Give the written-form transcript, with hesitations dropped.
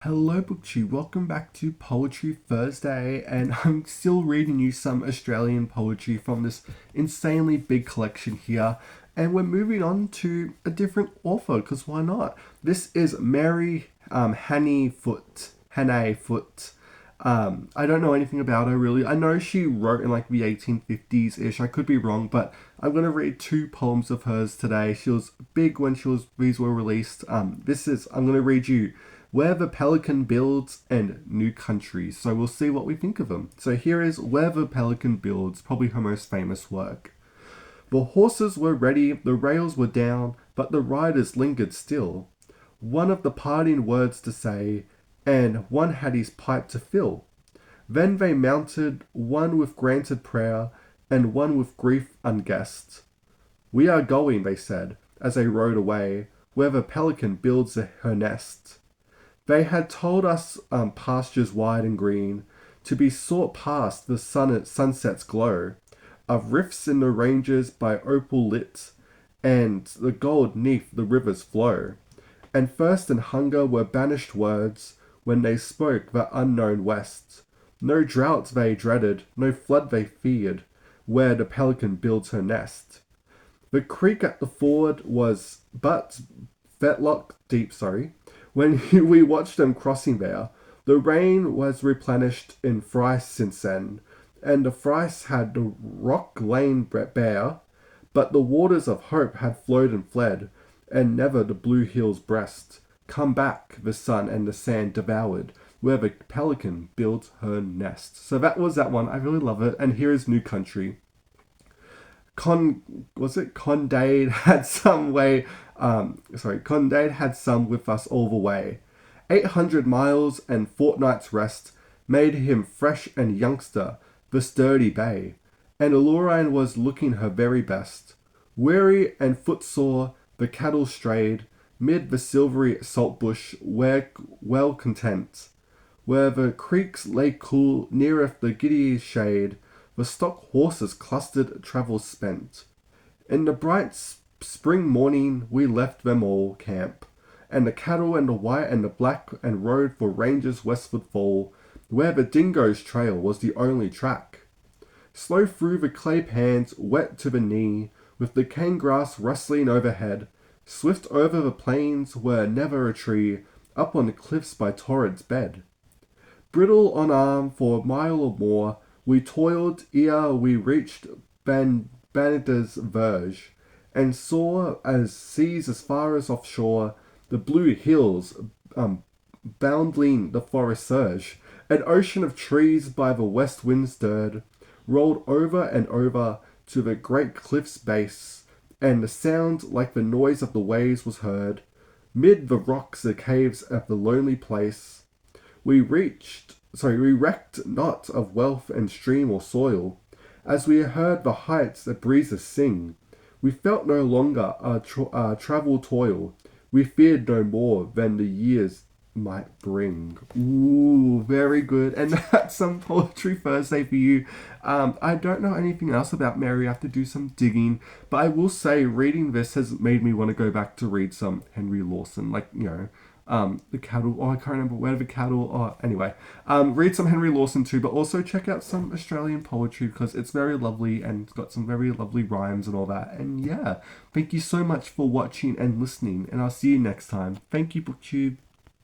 Hello, Booktube. Welcome back to Poetry Thursday, and I'm still reading you some Australian poetry from this insanely big collection here. And we're moving on to a different author, because why not? This is Mary Hannay Foott. Hannay Foott. I don't know anything about her really. I know she wrote in like the 1850s ish. I could be wrong, but I'm gonna read two poems of hers today. She was big when these were released. I'm gonna read you Where the Pelican Builds and New Countries. So we'll see what we think of them. So here is Where the Pelican Builds, probably her most famous work. The horses were ready, the rails were down, but the riders lingered still. One of the parting words to say, and one had his pipe to fill. Then they mounted, one with granted prayer, and one with grief unguessed. We are going, they said, as they rode away, where the pelican builds her nest. They had told us pastures wide and green, to be sought past the sunset's glow, of rifts in the ranges by opal lit, and the gold neath the river's flow. And thirst and hunger were banished words when they spoke the unknown west. No drought they dreaded, no flood they feared, where the pelican builds her nest. The creek at the ford was but fetlock deep, when we watched them crossing there. The rain was replenished in thrice since then, and the thrice had the rock lain bare, but the waters of hope had flowed and fled, and never the blue hill's breast. Come back, the sun and the sand devoured, where the pelican builds her nest. So that was that one. I really love it. And here is New Country. Condade had some way. Condade had some with us all the way. 800 miles and fortnight's rest made him fresh and youngster, the sturdy bay, and Lorraine was looking her very best. Weary and footsore, the cattle strayed mid the silvery saltbush, where well content, where the creeks lay cool neareth the giddy shade, the stock horses clustered travel spent. In the bright spring morning we left them all camp, and the cattle and the white and the black, and rode for ranges westward fall, where the dingo's trail was the only track. Slow through the clay pans, wet to the knee, with the cane grass rustling overhead, swift over the plains where never a tree, up on the cliffs by torrent's bed. Bridle on arm for a mile or more, we toiled ere we reached Banda's verge, and saw as seas as far as offshore, the blue hills bounding the forest surge, an ocean of trees by the west wind stirred, rolled over and over to the great cliff's base, and the sound like the noise of the waves was heard. Mid the rocks the caves of the lonely place, we recked not of wealth and stream or soil. As we heard the heights the breezes sing, we felt no longer our travel toil. We feared no more than the years might bring. Ooh, very good. And that's some Poetry Thursday for you. I don't know anything else about Mary. I have to do some digging. But I will say, reading this has made me want to go back to read some Henry Lawson. The cattle. Oh, I can't remember where the cattle. Oh, anyway, read some Henry Lawson too, but also check out some Australian poetry because it's very lovely and it's got some very lovely rhymes and all that. And yeah, thank you so much for watching and listening, and I'll see you next time. Thank you, BookTube.